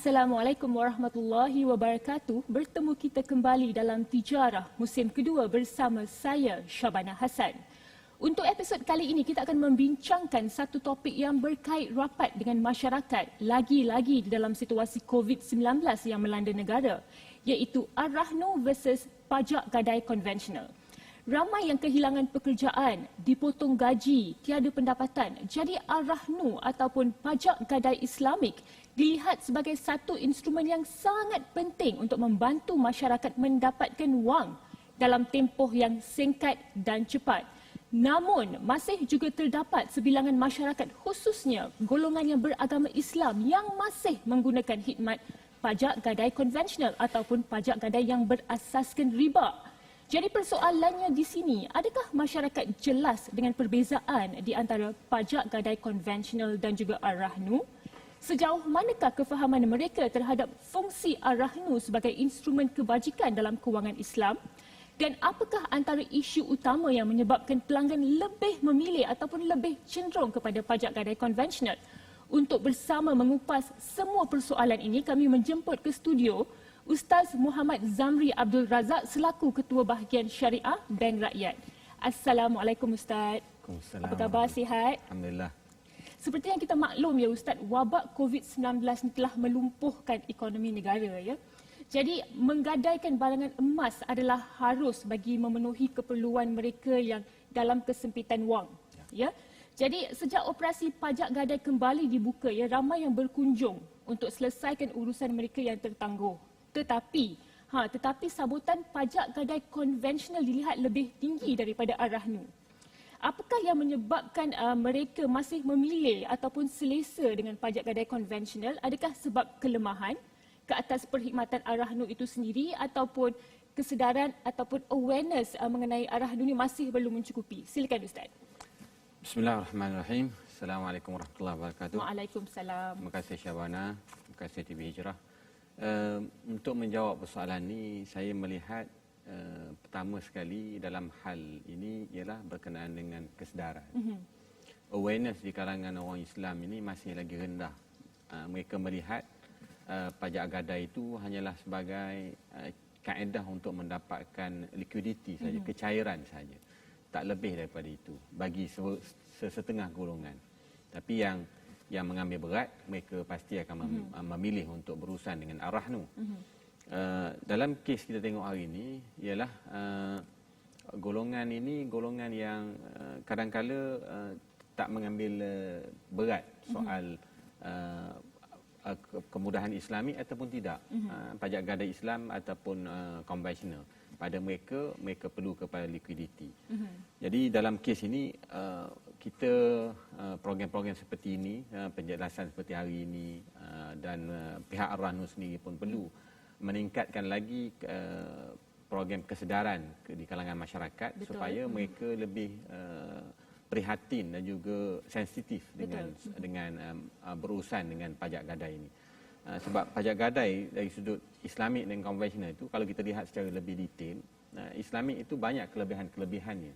Assalamualaikum warahmatullahi wabarakatuh. Bertemu kita kembali dalam Tijarah musim kedua bersama saya, Syabana Hassan. Untuk episod kali ini, kita akan membincangkan satu topik yang berkait rapat dengan masyarakat, lagi-lagi di dalam situasi COVID-19 yang melanda negara, iaitu Ar-Rahnu versus pajak gadai konvensional. Ramai yang kehilangan pekerjaan, dipotong gaji, tiada pendapatan. Jadi Ar-Rahnu ataupun pajak gadai Islamik dilihat sebagai satu instrumen yang sangat penting untuk membantu masyarakat mendapatkan wang dalam tempoh yang singkat dan cepat. Namun, masih juga terdapat sebilangan masyarakat, khususnya golongan yang beragama Islam yang masih menggunakan khidmat pajak gadai konvensional ataupun pajak gadai yang berasaskan riba. Jadi persoalannya di sini, adakah masyarakat jelas dengan perbezaan di antara pajak gadai konvensional dan juga Ar-Rahnu? Sejauh manakah kefahaman mereka terhadap fungsi Ar-Rahnu sebagai instrumen kebajikan dalam kewangan Islam? Dan apakah antara isu utama yang menyebabkan pelanggan lebih memilih ataupun lebih cenderung kepada pajak gadai konvensional? Untuk bersama mengupas semua persoalan ini, kami menjemput ke studio Ustaz Muhammad Zamri Abdul Razak selaku Ketua Bahagian Syariah Bank Rakyat. Assalamualaikum Ustaz. Waalaikumsalam. Apa khabar, sihat? Alhamdulillah. Seperti yang kita maklum ya Ustaz, wabak COVID-19 ni telah melumpuhkan ekonomi negara ya. Jadi menggadaikan barangan emas adalah harus bagi memenuhi keperluan mereka yang dalam kesempitan wang. Ya. Jadi sejak operasi pajak gadai kembali dibuka ya, ramai yang berkunjung untuk selesaikan urusan mereka yang tertangguh. Tetapi sabutan pajak gadai konvensional dilihat lebih tinggi daripada Ar-Rahnu. Apakah yang menyebabkan mereka masih memilih ataupun selesa dengan pajak gadai konvensional? Adakah sebab kelemahan ke atas perkhidmatan Ar-Rahnu itu sendiri ataupun kesedaran ataupun awareness mengenai Ar-Rahnu ini masih belum mencukupi? Silakan Ustaz. Bismillahirrahmanirrahim. Assalamualaikum warahmatullahi wabarakatuh. Waalaikumsalam. Terima kasih Syabana, terima kasih TV Hijrah. Untuk menjawab persoalan ini, saya melihat pertama sekali dalam hal ini ialah berkenaan dengan kesedaran. Awareness di kalangan orang Islam ini masih lagi rendah. Mereka melihat pajak gadai itu hanyalah sebagai kaedah untuk mendapatkan liquidity saja, kecairan saja. Tak lebih daripada itu bagi sesetengah golongan. Tapi yang mengambil berat, mereka pasti akan memilih untuk berurusan dengan Ar-Rahnu. Dalam kes kita tengok hari ini ialah golongan ini golongan yang kadang-kala tak mengambil berat soal kemudahan Islami ataupun tidak, pajak gadai Islam ataupun konvensional. Pada mereka perlu kepada liquidity. Jadi dalam kes ini kita program-program seperti ini, penjelasan seperti hari ini dan pihak Ar-Rahnu sendiri pun perlu meningkatkan lagi program kesedaran di kalangan masyarakat. Betul. Supaya mereka lebih prihatin dan juga sensitif dengan berurusan dengan pajak gadai ini. Sebab pajak gadai dari sudut Islamik dan konvensional itu, kalau kita lihat secara lebih detail, Islamik itu banyak kelebihan-kelebihannya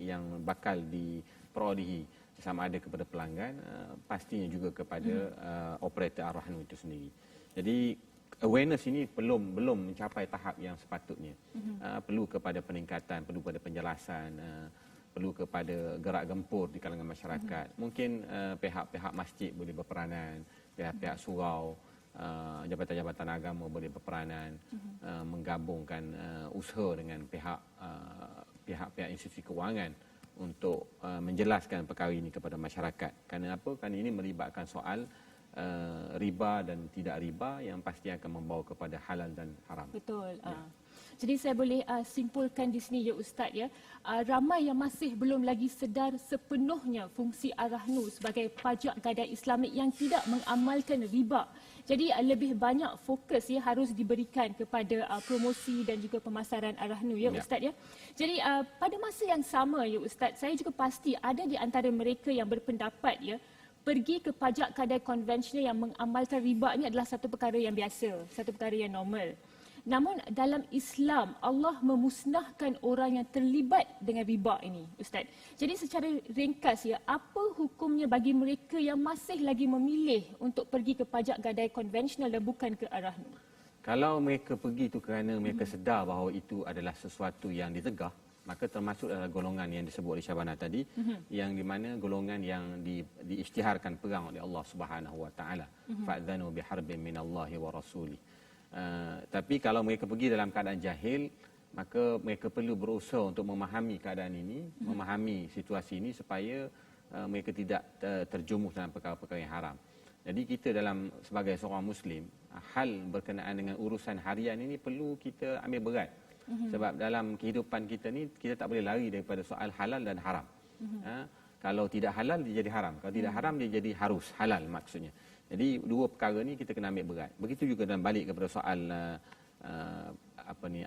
yang bakal diperolehi sama ada kepada pelanggan, pastinya juga kepada operator Ar-Rahnu itu sendiri. Jadi awareness ini belum mencapai tahap yang sepatutnya. Perlu kepada peningkatan, perlu kepada penjelasan, perlu kepada gerak gempur di kalangan masyarakat. Mungkin pihak-pihak masjid boleh berperanan, pihak-pihak surau, jabatan-jabatan agama boleh berperanan, menggabungkan usaha dengan pihak-pihak institusi kewangan untuk menjelaskan perkara ini kepada masyarakat. Kerana apa? Kerana ini melibatkan soal riba dan tidak riba yang pasti akan membawa kepada halal dan haram. Betul. Ya. Jadi saya boleh simpulkan di sini ya Ustaz ya, ramai yang masih belum lagi sedar sepenuhnya fungsi Ar-Rahnu sebagai pajak gadai Islamik yang tidak mengamalkan riba. Jadi lebih banyak fokus ya harus diberikan kepada promosi dan juga pemasaran Ar-Rahnu ya Ustaz ya. Jadi pada masa yang sama ya Ustaz, saya juga pasti ada di antara mereka yang berpendapat ya, pergi ke pajak gadai konvensional yang mengamalkan riba ini adalah satu perkara yang biasa, satu perkara yang normal. Namun dalam Islam, Allah memusnahkan orang yang terlibat dengan riba ini, Ustaz. Jadi secara ringkas ya, apa hukumnya bagi mereka yang masih lagi memilih untuk pergi ke pajak gadai konvensional dan bukan ke Ar-Rahnu? Kalau mereka pergi itu kerana mereka sedar bahawa itu adalah sesuatu yang ditegah, maka termasuk dalam golongan yang disebut oleh Syabana tadi, yang di mana golongan yang diisytiharkan perang oleh Allah Subhanahu Wa Taala. Fa'dzanu biharbin minallahi wa rasulih. Tapi kalau mereka pergi dalam keadaan jahil, maka mereka perlu berusaha untuk memahami keadaan ini, memahami situasi ini supaya mereka tidak terjumus dalam perkara-perkara yang haram. Jadi kita sebagai seorang Muslim, hal berkenaan dengan urusan harian ini perlu kita ambil berat. Sebab dalam kehidupan kita ni, kita tak boleh lari daripada soal halal dan haram. Kalau tidak halal, dia jadi haram. Kalau tidak haram, dia jadi harus halal maksudnya. Jadi dua perkara ni kita kena ambil berat. Begitu juga dalam balik kepada soal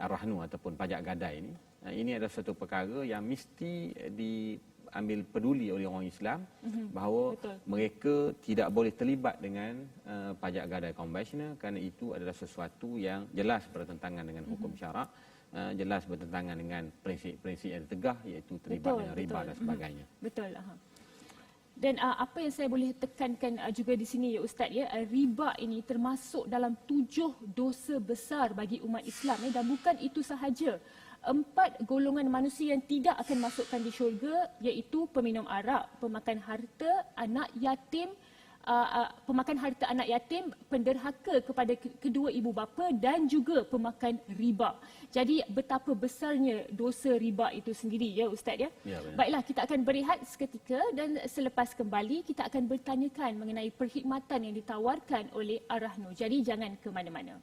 Ar-Rahnu ataupun pajak gadai ini. Ini adalah satu perkara yang mesti diambil peduli oleh orang Islam, bahawa mereka tidak boleh terlibat dengan pajak gadai konvensional kerana itu adalah sesuatu yang jelas bertentangan dengan hukum syarak, jelas bertentangan dengan prinsip-prinsip yang tegah, iaitu terlibat dengan riba dan sebagainya. Betul. Dan apa yang saya boleh tekankan juga di sini ya Ustaz ya, riba ini termasuk dalam 7 dosa besar bagi umat Islam ya, dan bukan itu sahaja. 4 golongan manusia yang tidak akan masukkan di syurga, iaitu peminum arak, pemakan harta anak yatim, pemakan harta anak yatim, penderhaka kepada kedua ibu bapa dan juga pemakan riba. Jadi betapa besarnya dosa riba itu sendiri ya Ustaz ya. Baiklah, kita akan berehat seketika dan selepas kembali kita akan bertanyakan mengenai perkhidmatan yang ditawarkan oleh Ar-Rahnu. Jadi jangan ke mana-mana.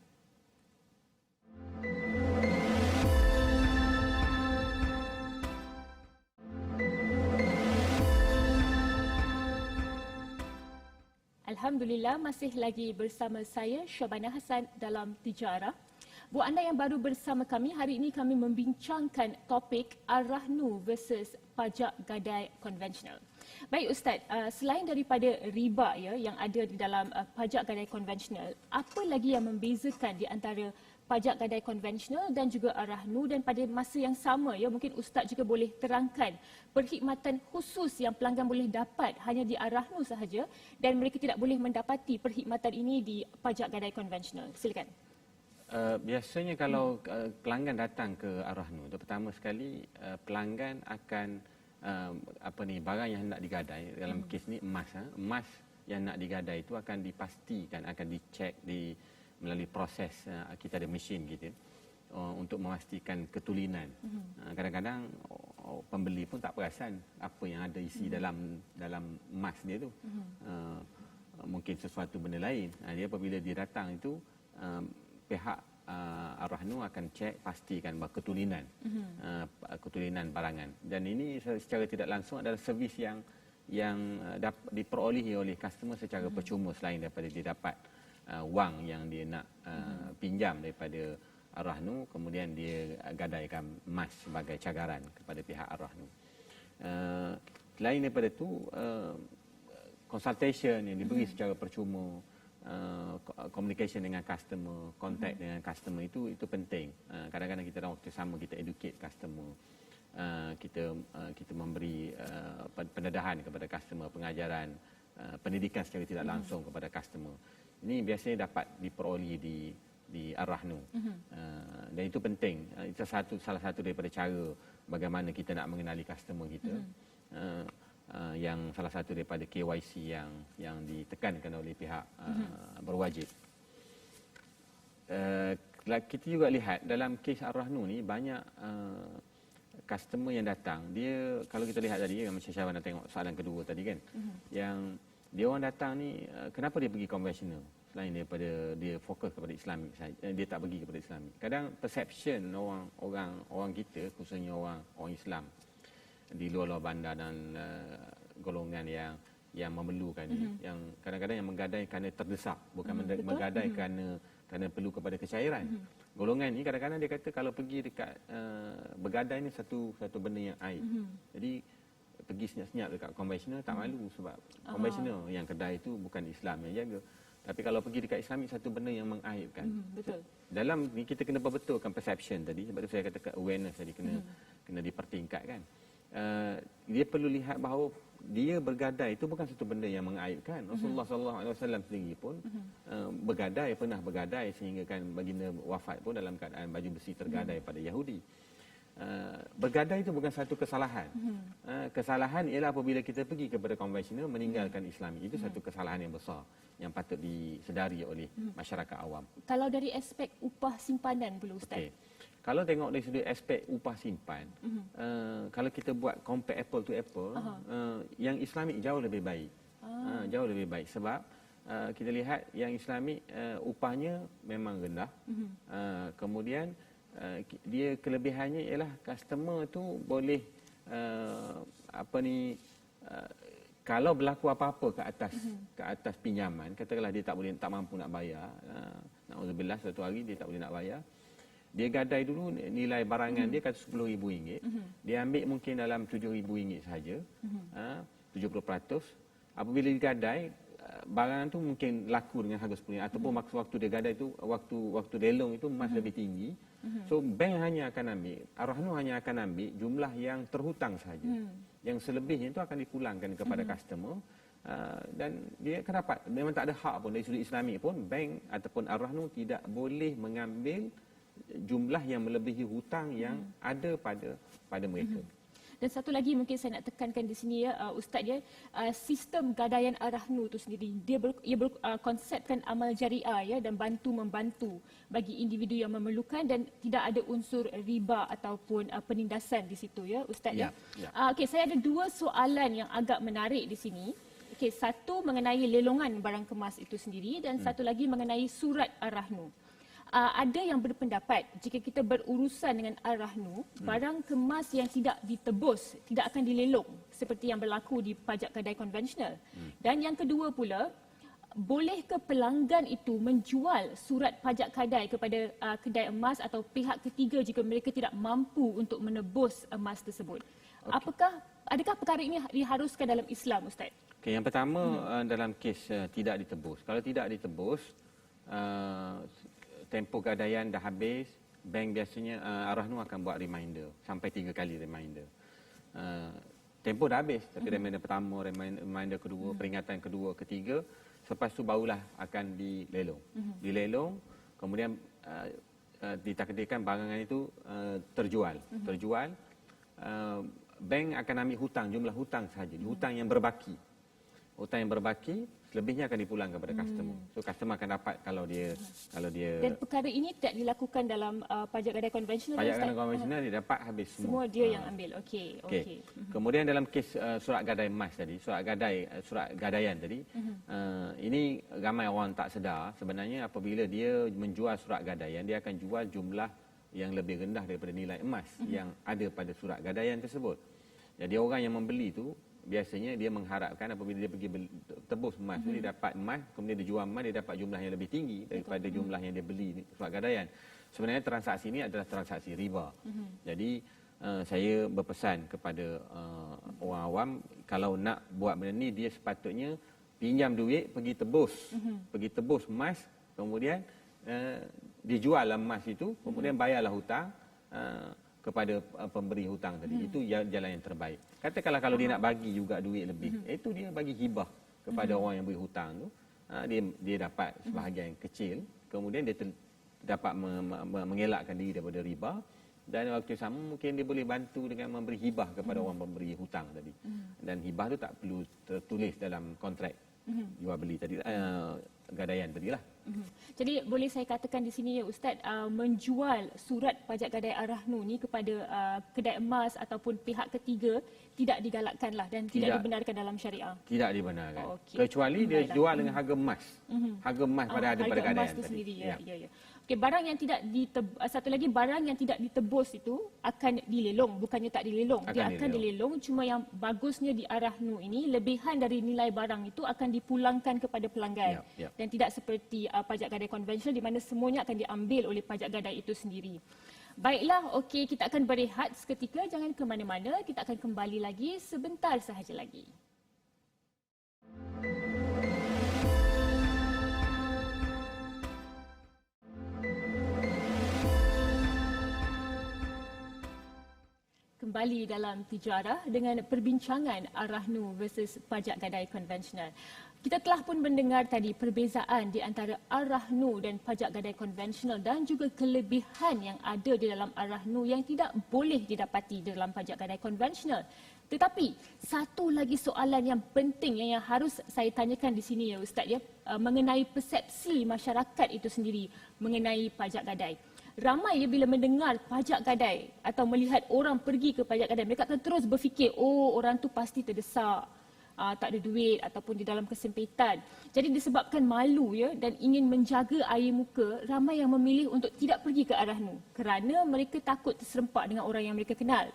Alhamdulillah, masih lagi bersama saya Syabana Hassan dalam Tijarah. Buat anda yang baru bersama kami, hari ini kami membincangkan topik Ar-Rahnu versus pajak gadai konvensional. Baik Ustaz, selain daripada riba ya yang ada di dalam pajak gadai konvensional, apa lagi yang membezakan di antara pajak gadai konvensional dan juga Ar-Rahnu, dan pada masa yang sama ya mungkin Ustaz juga boleh terangkan perkhidmatan khusus yang pelanggan boleh dapat hanya di Ar-Rahnu sahaja dan mereka tidak boleh mendapati perkhidmatan ini di pajak gadai konvensional. Silakan. Biasanya kalau pelanggan datang ke Ar-Rahnu, pertama sekali pelanggan akan barang yang hendak digadai, dalam kes ni emas yang nak digadai itu akan dipastikan, akan dicek melalui proses, kita ada mesin gitu untuk memastikan ketulinan. Kadang-kadang pembeli pun tak perasan apa yang ada isi dalam emas dia tu. Mungkin sesuatu benda lain. Dia apabila dia datang itu, pihak Ar-Rahnu akan cek pastikan bahawa ketulinan barangan. Dan ini secara tidak langsung adalah servis yang diperolehi oleh customer secara percuma, selain daripada dia dapat wang yang dia nak pinjam daripada Ar-Rahnu, kemudian dia gadaikan emas sebagai cagaran kepada pihak Ar-Rahnu. Selain daripada itu, consultation yang diberi secara percuma, communication dengan customer, contact dengan customer itu penting. Kadang-kadang kita dalam waktu sama kita educate customer, kita memberi pendedahan kepada customer, pengajaran, pendidikan secara tidak langsung kepada customer. Ini biasanya dapat diperoleh di Ar-Rahnu. Dan itu penting. Itu salah satu daripada cara bagaimana kita nak mengenali customer kita. Yang salah satu daripada KYC yang ditekankan oleh pihak berwajib. Kita juga lihat dalam kes Ar-Rahnu ni banyak customer yang datang. Dia, kalau kita lihat tadi, macam Syabana tengok soalan kedua tadi kan, yang dia orang datang ni, kenapa dia pergi konvensional selain daripada dia fokus kepada Islamik saja, dia tak pergi kepada Islamik. Kadang perception orang kita, khususnya orang Islam di luar bandar dan golongan yang memerlukan yang kadang-kadang yang menggadai kerana terdesak, bukan menggadai kerana perlu kepada kecairan. Golongan ni kadang-kadang dia kata kalau pergi dekat bergadai ni satu benda yang aib. Jadi pergi senyap-senyap dekat konvensional tak malu, sebab konvensional yang kedai itu bukan Islam yang jaga. Tapi kalau pergi dekat Islamik, satu benda yang mengaibkan. Betul. Dalam ni kita kena perbetulkan perception tadi, sebab tu saya katakan awareness tadi kena dipertingkatkan. Dia perlu lihat bahawa dia bergadai itu bukan satu benda yang mengaibkan. Rasulullah SAW sendiri pun pernah bergadai sehingga kan baginda wafat pun dalam keadaan baju besi tergadai pada Yahudi. Bergadai itu bukan satu kesalahan. Kesalahan ialah apabila kita pergi kepada konvensional meninggalkan Islami. Itu satu kesalahan yang besar yang patut disedari oleh masyarakat awam. Kalau dari aspek upah simpanan pula Ustaz. Okay. Kalau tengok dari sudut aspek upah simpan, kalau kita buat compare apple to apple, yang Islamik jauh lebih baik. Jauh lebih baik sebab kita lihat yang Islamik upahnya memang rendah. Kemudian dia kelebihannya ialah customer tu boleh kalau berlaku apa-apa ke atas pinjaman, katakanlah dia tak mampu nak bayar, na'udzubillah suatu hari dia tak boleh nak bayar. Dia gadai dulu nilai barangan dia kata RM10,000. Dia ambil mungkin dalam RM7,000 sahaja. 70%. Apabila dia gadai, barangan tu mungkin laku dengan harga RM10,000 ataupun waktu dia gadai tu waktu lelong itu emas lebih tinggi. So bank hanya akan ambil, Ar-Rahnu hanya akan ambil jumlah yang terhutang sahaja. Yang selebihnya itu akan dipulangkan kepada customer. Dan dia akan dapat, memang tak ada hak pun dari sudut Islamik pun, bank ataupun Ar-Rahnu tidak boleh mengambil jumlah yang melebihi hutang yang ada pada mereka. Dan satu lagi mungkin saya nak tekankan di sini ya Ustaz ya, sistem gadaian Ar-Rahnu itu sendiri ia berkonsepkan amal jariah ya dan membantu bagi individu yang memerlukan dan tidak ada unsur riba ataupun penindasan di situ ya Ustaz ya. Okey, saya ada dua soalan yang agak menarik di sini. Okey, satu mengenai lelongan barang kemas itu sendiri dan satu lagi mengenai surat Ar-Rahnu. Ada yang berpendapat jika kita berurusan dengan Ar-Rahnu, barang kemas yang tidak ditebus tidak akan dilelong seperti yang berlaku di pajak gadai konvensional. Dan yang kedua pula, bolehkah pelanggan itu menjual surat pajak gadai kepada kedai emas atau pihak ketiga jika mereka tidak mampu untuk menebus emas tersebut? Okay. Adakah perkara ini diharuskan dalam Islam Ustaz? Okay, yang pertama dalam kes tidak ditebus. Kalau tidak ditebus, tempoh gadaian dah habis, bank biasanya Ar-Rahnu akan buat reminder sampai 3 kali reminder. Tempoh dah habis, tapi reminder pertama, reminder kedua, peringatan kedua, ketiga, selepas tu barulah akan dilelong. Dilelong, kemudian ditakdirkan barangan itu terjual. Bank akan ambil hutang, jumlah hutang sahaja, hutang yang berbaki. Hutang yang berbaki, selebihnya akan dipulang kepada customer. So customer akan dapat kalau dia Dan perkara ini tidak dilakukan dalam pajak gadai konvensional. Pajak gadai konvensional dia dapat habis semua. Semua dia yang ambil. Okey. Kemudian dalam kes surat gadai emas tadi, surat gadaian tadi, ini ramai orang tak sedar sebenarnya apabila dia menjual surat gadaian, dia akan jual jumlah yang lebih rendah daripada nilai emas yang ada pada surat gadaian tersebut. Jadi orang yang membeli tu biasanya dia mengharapkan apabila dia pergi tebus emas dia dapat emas, kemudian dia jual emas, dia dapat jumlah yang lebih tinggi daripada jumlah yang dia beli surat gadaian. Sebenarnya transaksi ini adalah transaksi riba. Jadi saya berpesan kepada orang awam, kalau nak buat benda ni, dia sepatutnya pinjam duit, pergi tebus emas, kemudian dijual emas itu, kemudian bayarlah hutang kepada pemberi hutang tadi. Itu jalan yang terbaik. Katakanlah kalau dia nak bagi juga duit lebih, itu dia bagi hibah kepada orang yang beri hutang tu, dia dapat sebahagian kecil, kemudian dia dapat mengelakkan diri daripada riba, dan waktu sama mungkin dia boleh bantu dengan memberi hibah kepada orang pemberi hutang tadi. Dan hibah tu tak perlu tertulis dalam kontrak jual beli tadi, gadaian tadilah. Jadi boleh saya katakan di sini ya Ustaz, menjual surat pajak gadai Ar-Rahnu ni kepada kedai emas ataupun pihak ketiga tidak digalakkanlah dan tidak dibenarkan dalam syariah. Tidak dibenarkan. Kecuali dia jual dengan harga emas. Harga emas pada gadaian tadi. Sendiri, ya. Okey, barang yang tidak satu lagi, barang yang tidak ditebus itu akan dilelong, bukannya tak dilelong. Dia akan dilelong, cuma yang bagusnya di Ar-Rahnu ini, lebihan dari nilai barang itu akan dipulangkan kepada pelanggan. Dan tidak seperti pajak gadai konvensional di mana semuanya akan diambil oleh pajak gadai itu sendiri. Baiklah, okey, kita akan berehat seketika, jangan ke mana-mana, kita akan kembali lagi sebentar sahaja lagi. kembali dalam Tijarah dengan perbincangan Ar-Rahnu versus pajak gadai konvensional. Kita telah pun mendengar tadi perbezaan di antara Ar-Rahnu dan pajak gadai konvensional dan juga kelebihan yang ada di dalam Ar-Rahnu yang tidak boleh didapati di dalam pajak gadai konvensional. Tetapi satu lagi soalan yang penting yang harus saya tanyakan di sini ya Ustaz ya, mengenai persepsi masyarakat itu sendiri mengenai pajak gadai. Ramai ya bila mendengar pajak gadai atau melihat orang pergi ke pajak gadai, mereka akan terus berfikir, oh orang tu pasti terdesak, tak ada duit ataupun di dalam kesempitan. Jadi disebabkan malu ya dan ingin menjaga air muka, ramai yang memilih untuk tidak pergi ke Ar-Rahnu kerana mereka takut terserempak dengan orang yang mereka kenal.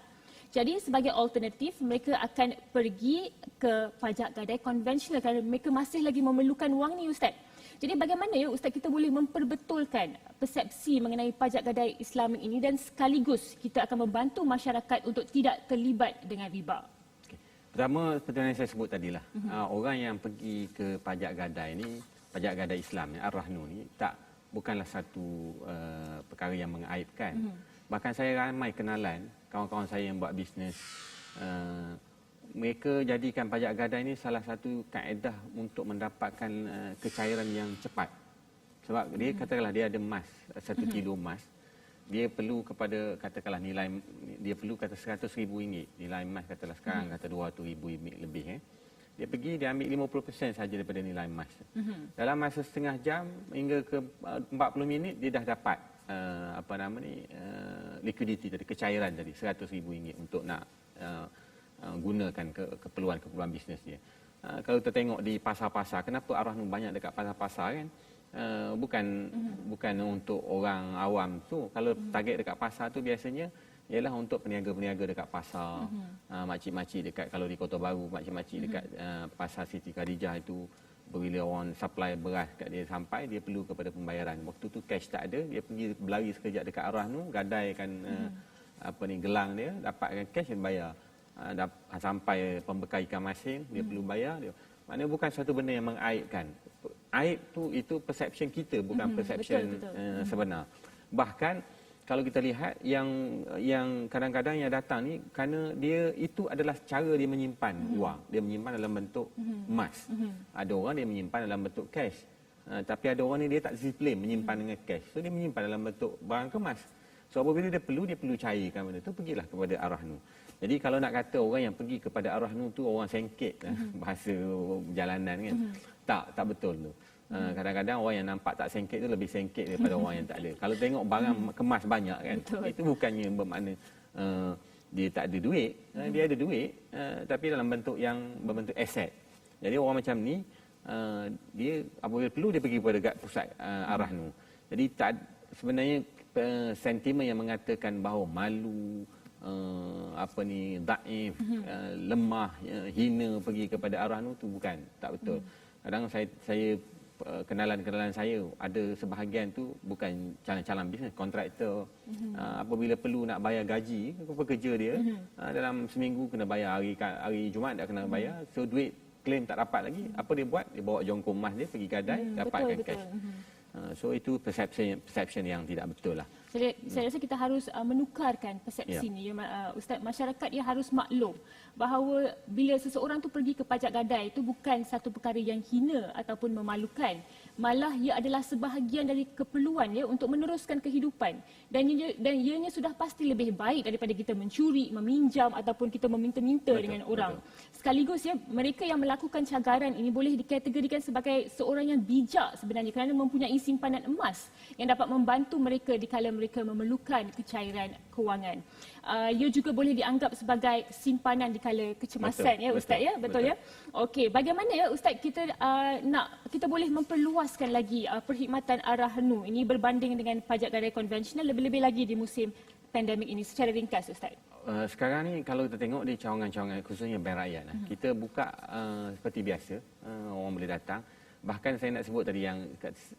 Jadi sebagai alternatif, mereka akan pergi ke pajak gadai konvensional kerana mereka masih lagi memerlukan wang ni Ustaz. Jadi bagaimana ya Ustaz kita boleh memperbetulkan persepsi mengenai pajak gadai Islami ini dan sekaligus kita akan membantu masyarakat untuk tidak terlibat dengan riba? Okay. Pertama, seperti yang saya sebut tadilah, orang yang pergi ke pajak gadai ni, pajak gadai Islam ni, Ar-Rahnu ni, bukanlah satu perkara yang mengaibkan. Bahkan saya ramai kenalan, kawan-kawan saya yang buat bisnes, mereka jadikan pajak gadai ini salah satu kaedah untuk mendapatkan kecairan yang cepat. Sebab dia katakanlah dia ada emas, 1 kilo emas, dia perlu kepada katakanlah nilai, dia perlu kata RM100,000, nilai emas katalah sekarang kata RM200,000 lebih. Dia pergi, dia ambil 50% saja daripada nilai emas. Dalam masa setengah jam hingga ke 40 minit dia dah dapat likuiditi tadi, kecairan tadi RM100,000 untuk nak gunakan keperluan bisnes dia. Kalau kita tengok di pasar-pasar, kenapa Ar-Rahnu banyak dekat pasar-pasar kan? Bukan untuk orang awam tu. Kalau target dekat pasar tu biasanya ialah untuk peniaga-peniaga dekat pasar, makcik-makcik dekat, kalau di Kota Baru, makcik-makcik dekat pasar Siti Khadijah itu, bila orang supply beras kat dia sampai, dia perlu kepada pembayaran. Waktu tu cash tak ada, dia pergi berlari sekejap dekat Ar-Rahnu, gadaikan gelang dia, dapatkan cash dan bayar. Sampai pembekal ikan masin, dia perlu bayar. Maknanya bukan satu benda yang mengaibkan. Aib tu itu perception kita, bukan perception sebenar. Bahkan kalau kita lihat yang kadang-kadang yang datang ni, kerana dia itu adalah cara dia menyimpan wang. Dia menyimpan dalam bentuk emas. Ada orang dia menyimpan dalam bentuk cash. Tapi ada orang ni dia tak disiplin menyimpan dengan cash. So dia menyimpan dalam bentuk barang kemas. So apabila dia perlu cairkan benda tu, pergilah kepada Ar-Rahnu. Jadi kalau nak kata orang yang pergi kepada Ar-Rahnu tu orang sengkit bahasa jalanan kan. Tak betul tu. Kadang-kadang orang yang nampak tak sengkit tu lebih sengkit daripada orang yang tak ada. Kalau tengok barang kemas banyak kan, itu bukannya bermakna dia tak ada duit. Dia ada duit tapi dalam bentuk yang berbentuk aset. Jadi orang macam ni dia apabila perlu dia pergi kepada pusat Ar-Rahnu. Jadi sebenarnya sentimen yang mengatakan bahawa malu, daif, lemah, hina pergi kepada Ar-Rahnu tu bukan, tak betul. Kadang saya kenalan saya ada sebahagian tu bukan calon-calon bisnes, kontraktor. Apabila perlu nak bayar gaji pekerja dia, dalam seminggu kena bayar, hari Jumaat dah kena bayar, so duit claim tak dapat lagi. Apa dia buat? Dia bawa jongkong emas dia pergi gadai, dapatkan cash. So itu perception yang tidak betul lah. Saya rasa kita harus menukarkan persepsi ni. Ustaz, masyarakat dia harus maklum bahawa bila seseorang tu pergi ke pajak gadai itu bukan satu perkara yang hina ataupun memalukan. Malah ia adalah sebahagian dari keperluan ya untuk meneruskan kehidupan. Dan ianya sudah pasti lebih baik daripada kita mencuri, meminjam ataupun kita meminta-minta dengan orang. Sekaligus ya, mereka yang melakukan cagaran ini boleh dikategorikan sebagai seorang yang bijak sebenarnya kerana mempunyai simpanan emas yang dapat membantu mereka dikala mereka memerlukan kecairan kewangan. Ia juga boleh dianggap sebagai simpanan dikala kecemasan, ya Ustaz, ya, betul ya. Okey, bagaimana ya Ustaz kita boleh memperluaskan lagi perkhidmatan Ar-Rahnu ini berbanding dengan pajak gadai konvensional, lebih-lebih lagi di musim pandemik ini secara ringkas Ustaz? Sekarang ni kalau kita tengok di cawangan-cawangan khususnya bank rakyat, kita buka seperti biasa, orang boleh datang. Bahkan saya nak sebut tadi yang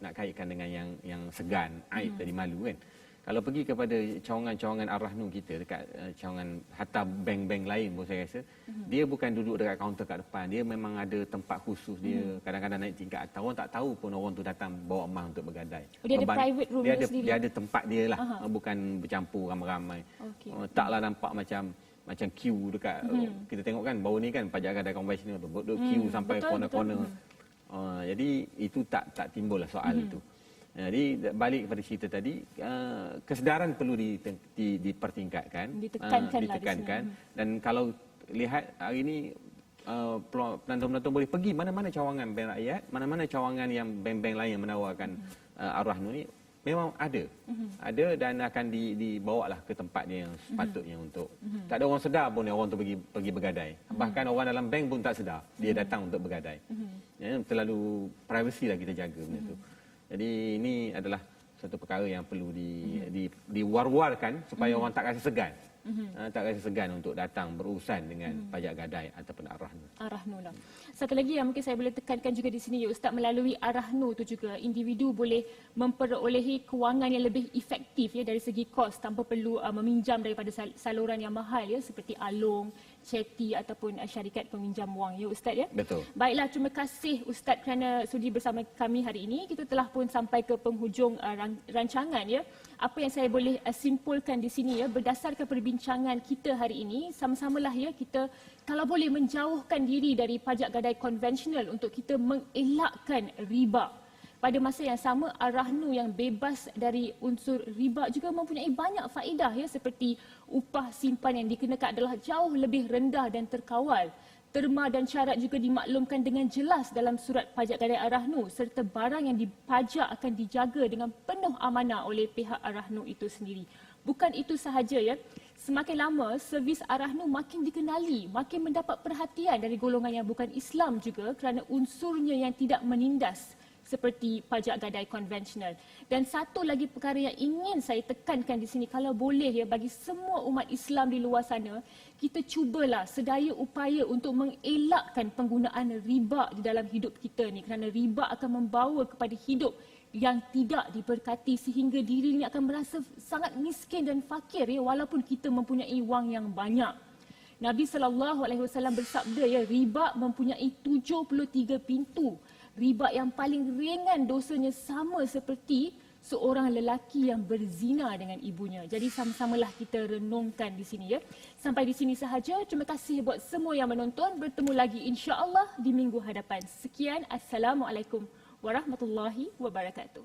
nak kaitkan dengan yang segan, aib tadi, malu kan. Kalau pergi kepada cawangan-cawangan Ar-Rahnu kita dekat cawangan hatta bank-bank lain pun saya rasa, dia bukan duduk dekat kaunter kat depan, dia memang ada tempat khusus dia, kadang-kadang naik tingkat atas. Orang tak tahu pun orang tu datang bawa emas untuk bergadai. Dia ada private room dia ada tempat dia lah, bukan bercampur ramai-ramai. Taklah nampak macam macam queue dekat kita tengok kan baru ni kan pajak gadai konvensional tu duduk queue sampai corner-corner. Jadi itu tak timbul lah soal itu. Jadi balik kepada cerita tadi, kesedaran perlu dipertingkatkan, ditekankan. Dan kalau lihat hari ini penonton-penonton boleh pergi mana-mana cawangan bank rakyat, mana-mana cawangan yang bank-bank lain yang menawarkan Ar-Rahnu ni memang ada dan akan dibawa lah ke tempatnya yang sepatutnya untuk tak ada orang sedar pun orang tu pergi bergadai. Bahkan orang dalam bank pun tak sedar dia datang untuk bergadai. Terlalu privacy lah kita jaga benda tu. Jadi ini adalah satu perkara yang perlu diwar-warkan supaya orang tak rasa segan. Tak rasa segan untuk datang berurusan dengan pajak gadai ataupun Ar-Rahnu. Ar-Rahnu lah. Satu lagi yang mungkin saya boleh tekankan juga di sini, ya Ustaz, melalui Ar-Rahnu tu juga individu boleh memperolehi kewangan yang lebih efektif ya dari segi kos tanpa perlu meminjam daripada saluran yang mahal ya seperti Along, Ceti ataupun syarikat peminjam wang ya Ustaz ya. Betul. Baiklah, terima kasih Ustaz kerana sudi bersama kami hari ini. Kita telah pun sampai ke penghujung rancangan ya. Apa yang saya boleh simpulkan di sini ya, berdasarkan perbincangan kita hari ini, sama-samalah ya kita kalau boleh menjauhkan diri dari pajak gadai konvensional untuk kita mengelakkan riba. Pada masa yang sama, Ar-Rahnu yang bebas dari unsur riba juga mempunyai banyak faedah ya, seperti upah simpan yang dikenakan adalah jauh lebih rendah dan terkawal. Terma dan syarat juga dimaklumkan dengan jelas dalam surat pajak gadai Ar-Rahnu serta barang yang dipajak akan dijaga dengan penuh amanah oleh pihak Ar-Rahnu itu sendiri. Bukan itu sahaja ya, semakin lama servis Ar-Rahnu makin dikenali, makin mendapat perhatian dari golongan yang bukan Islam juga kerana unsurnya yang tidak menindas seperti pajak gadai konvensional. Dan satu lagi perkara yang ingin saya tekankan di sini, kalau boleh ya bagi semua umat Islam di luar sana, kita cubalah sedaya upaya untuk mengelakkan penggunaan riba di dalam hidup kita ni, kerana riba akan membawa kepada hidup yang tidak diberkati sehingga diri ini akan merasa sangat miskin dan fakir ya, walaupun kita mempunyai wang yang banyak. Nabi SAW bersabda ya, riba mempunyai 73 pintu. Riba yang paling ringan dosanya sama seperti seorang lelaki yang berzina dengan ibunya. Jadi sama-samalah kita renungkan di sini ya. Sampai di sini sahaja. Terima kasih buat semua yang menonton. Bertemu lagi insya-Allah di minggu hadapan. Sekian, Assalamualaikum warahmatullahi wabarakatuh.